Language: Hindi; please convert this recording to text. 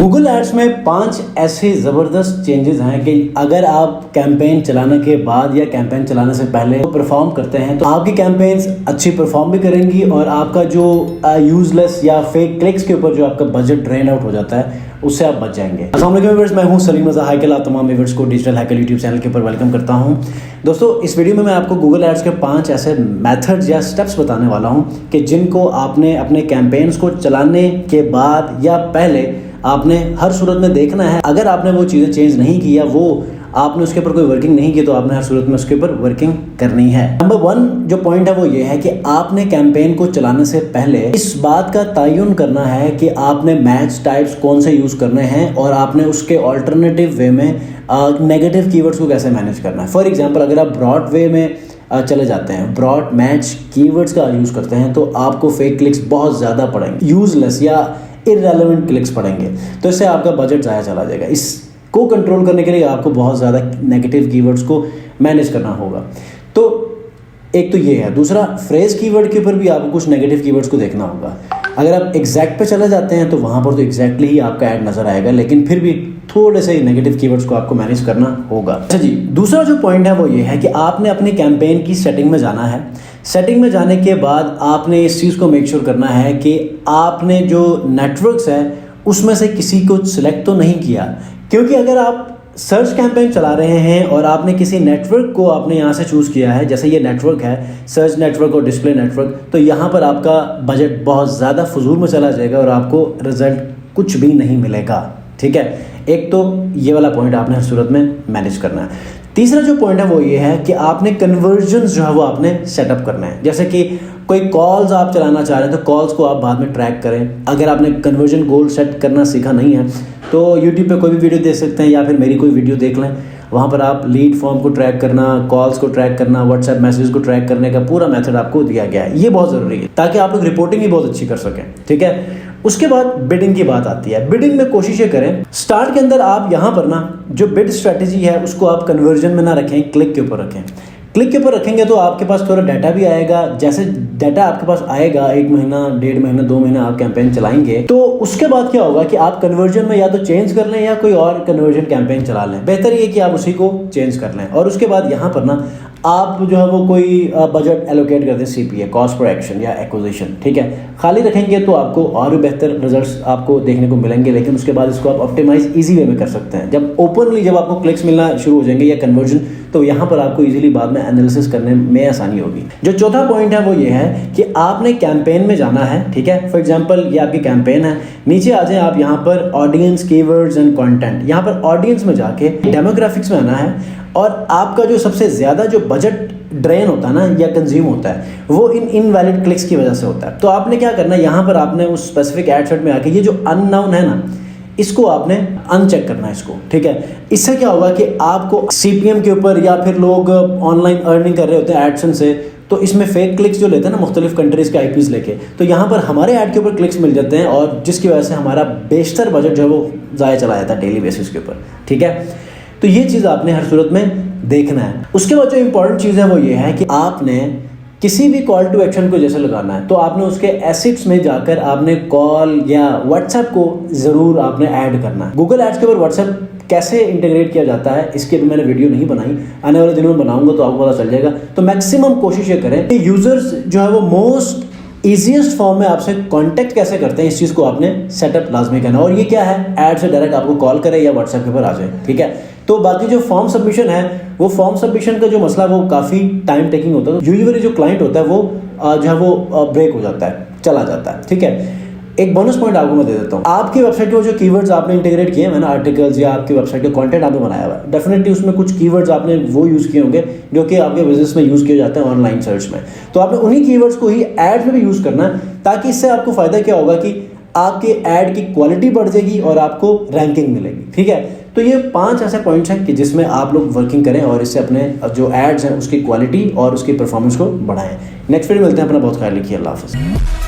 गूगल एड्स में 5 ऐसे ज़बरदस्त चेंजेस हैं कि अगर आप कैंपेन चलाने के बाद या कैंपेन चलाने से पहले परफॉर्म करते हैं तो आपकी कैंपेन्स अच्छी परफॉर्म भी करेंगी और आपका जो यूजलेस या फेक क्लिक्स के ऊपर जो आपका बजट ड्रेन आउट हो जाता है उससे आप बच जाएंगे। अस्सलाम वालेकुम व्यूअर्स, मैं हूं सलीम रज़ा हैकल। आप तमाम व्यूअर्स को डिजिटल हैकल यूट्यूब चैनल के ऊपर वेलकम करता हूं। दोस्तों, इस वीडियो में मैं आपको गूगल एड्स के 5 ऐसे मेथड्स या स्टेप्स बताने वाला हूं कि जिनको आपने अपने कैंपेन्स को चलाने के बाद या पहले आपने हर सूरत में देखना है। अगर आपने वो चीज़ें चेंज नहीं की या वो आपने उसके ऊपर कोई वर्किंग नहीं की तो आपने हर सूरत में उसके ऊपर वर्किंग करनी है। नंबर 1 जो पॉइंट है वो ये है कि आपने कैंपेन को चलाने से पहले इस बात का तयन करना है कि आपने मैच टाइप्स कौन से यूज़ करने हैं और आपने उसके ऑल्टरनेटिव वे में नेगेटिव कीवर्ड्स को कैसे मैनेज करना है। फॉर एग्जाम्पल, अगर आप ब्रॉड वे में चले जाते हैं, ब्रॉड मैच कीवर्ड्स का यूज़ करते हैं तो आपको फेक क्लिक्स बहुत ज़्यादा पड़ेंगे, यूजलेस या इररेलेवेंट क्लिक्स पड़ेंगे, तो इससे आपका बजट ज़ाया चला जाएगा। इसको कंट्रोल करने के लिए आपको बहुत ज़्यादा नेगेटिव कीवर्ड्स को मैनेज करना होगा। तो एक तो ये है। दूसरा, फ्रेज कीवर्ड के ऊपर भी आपको कुछ नेगेटिव कीवर्ड्स को देखना होगा। अगर आप एग्जैक्ट पे चले जाते हैं तो वहाँ पर तो एग्जैक्टली ही आपका ऐड नज़र आएगा, लेकिन फिर भी थोड़े से नेगेटिव कीवर्ड्स को आपको मैनेज करना होगा। अच्छा जी, दूसरा जो पॉइंट है वो ये है कि आपने अपनी कैंपेन की सेटिंग में जाना है। सेटिंग में जाने के बाद आपने इस चीज़ को मेक श्योर करना है कि आपने जो नेटवर्क्स है उसमें से किसी को सिलेक्ट तो नहीं किया, क्योंकि अगर आप सर्च कैंपेन चला रहे हैं और आपने किसी नेटवर्क को आपने यहाँ से चूज़ किया है, जैसे ये नेटवर्क है सर्च नेटवर्क और डिस्प्ले नेटवर्क, तो यहाँ पर आपका बजट बहुत ज़्यादा फजूल में चला जाएगा और आपको रिजल्ट कुछ भी नहीं मिलेगा। ठीक है, एक तो ये वाला पॉइंट आपने हर सूरत में मैनेज करना है। तीसरा जो पॉइंट है वो ये है कि आपने कन्वर्जन्स जो है वो आपने सेटअप करना है। जैसे कि कोई कॉल्स आप चलाना चाह रहे हैं तो कॉल्स को आप बाद में ट्रैक करें। अगर आपने कन्वर्जन गोल सेट करना सीखा नहीं है तो यूट्यूब पे कोई भी वीडियो देख सकते हैं या फिर मेरी कोई वीडियो देख लें। वहाँ पर आप लीड फॉर्म को ट्रैक करना, कॉल्स को ट्रैक करना, व्हाट्सएप मैसेज को ट्रैक करने का पूरा मेथड आपको दिया गया है। ये बहुत ज़रूरी है ताकि आप लोग रिपोर्टिंग भी बहुत अच्छी कर सकें। ठीक है, उसके बाद बिडिंग की बात आती है। बिडिंग में कोशिश ये करें, स्टार्ट के अंदर आप यहाँ पर ना जो बिड स्ट्रेटेजी है उसको आप कन्वर्जन में ना रखें, क्लिक के ऊपर रखें। क्लिक के ऊपर रखेंगे तो आपके पास थोड़ा डाटा भी आएगा। जैसे डाटा आपके पास आएगा, 1 महीना, 1.5 महीना, 2 महीना आप कैंपेन चलाएंगे तो उसके बाद क्या होगा कि आप कन्वर्जन में या तो चेंज कर लें या कोई और कन्वर्जन कैंपेन चला लें। बेहतर ये कि आप उसी को चेंज कर लें और उसके बाद यहाँ पर ना आप जो है वो कोई बजट एलोकेट कर दें, CPA, कॉस्ट पर एक्शन या एक्विजिशन। ठीक है, खाली रखेंगे तो आपको और भी बेहतर रिजल्ट्स आपको देखने को मिलेंगे, लेकिन उसके बाद इसको आप ऑप्टिमाइज इजी वे में कर सकते हैं। जब ओपनली जब आपको क्लिक्स मिलना शुरू हो जाएंगे या कन्वर्जन, तो यहाँ पर आपको इजीली बाद में एनालिसिस करने में आसानी होगी। जो चौथा पॉइंट है वो ये है कि आपने कैंपेन में जाना है। ठीक है, फॉर एग्जांपल ये आपकी कैंपेन है, नीचे आ जाए आप यहाँ पर ऑडियंस, कीवर्ड्स एंड कंटेंट। यहाँ पर ऑडियंस में जाके डेमोग्राफिक्स में आना है और आपका जो सबसे ज़्यादा जो बजट ड्रेन होता है ना या कंज्यूम होता है वो इनवैलिड क्लिक्स की वजह से होता है। तो आपने क्या करना है, यहाँ पर आपने उस स्पेसिफिक एड सेट में आके ये जो अननाउन है ना इसको आपने अनचेक करना है इसको। ठीक है, इससे क्या होगा कि आपको CPM के ऊपर या फिर लोग ऑनलाइन अर्निंग कर रहे होते हैं एडसेंस से, तो इसमें फेक क्लिक्स जो लेते हैं ना मुख्तलिफ कंट्रीज़ के IPs लेके, तो यहाँ पर हमारे ऐड के ऊपर क्लिक्स मिल जाते हैं और जिसकी वजह से हमारा बेशतर बजट जो है वो ज़ाया चला जाता है डेली बेसिस के ऊपर। ठीक है, तो ये चीज़ आपने हर सूरत में देखना है। उसके बाद जो इंपॉर्टेंट चीज़ है वो ये है कि आपने किसी भी कॉल टू एक्शन को जैसे लगाना है तो आपने उसके एसिड्स में जाकर आपने कॉल या व्हाट्सएप को ज़रूर आपने ऐड करना है। गूगल एड्स के ऊपर व्हाट्सएप कैसे इंटीग्रेट किया जाता है इसके भी मैंने वीडियो नहीं बनाई, आने वाले दिनों में बनाऊंगा तो आपको पता चल जाएगा। तो मैक्सिमम कोशिश ये करें कि यूजर्स जो है वो मोस्ट ईजीएस्ट फॉर्म में आपसे कांटेक्ट कैसे करते हैं इस चीज़ को आपने सेटअप लाजमी करना। और ये क्या है, ऐड से डायरेक्ट आपको कॉल करे या व्हाट्सएप के ऊपर आ जाए। ठीक है, तो बाकी जो फॉर्म सबमिशन है वो फॉर्म सबमिशन का जो मसला वो काफ़ी टाइम टेकिंग होता है। तो यूजुअली जो क्लाइंट होता है वो जो है वो ब्रेक हो जाता है, चला जाता है। ठीक है, एक बोनस पॉइंट आपको मैं दे देता हूँ। आपकी वेबसाइट के जो कीवर्ड्स आपने इंटीग्रेट किए हैं ना, आर्टिकल्स या आपकी वेबसाइट का कंटेंट आपने बनाया हुआ है, डेफिनेटली उसमें कुछ कीवर्ड्स आपने वो यूज़ किए होंगे जो कि आपके बिजनेस में यूज़ किए जाते हैं ऑनलाइन सर्च में। तो आपने उन्हीं कीवर्ड्स को ही एड में भी यूज़ करना है, ताकि इससे आपको फ़ायदा क्या होगा कि आपके ऐड की क्वालिटी बढ़ जाएगी और आपको रैंकिंग मिलेगी। ठीक है, तो ये 5 ऐसे पॉइंट्स हैं कि जिसमें आप लोग वर्किंग करें और इससे अपने जो एड्स हैं उसकी क्वालिटी और उसकी परफॉर्मेंस को बढ़ाएं। नेक्स्ट वीडियो मिलते हैं, अपना बहुत ख्याल रखिए। अल्लाह हाफ़िज़।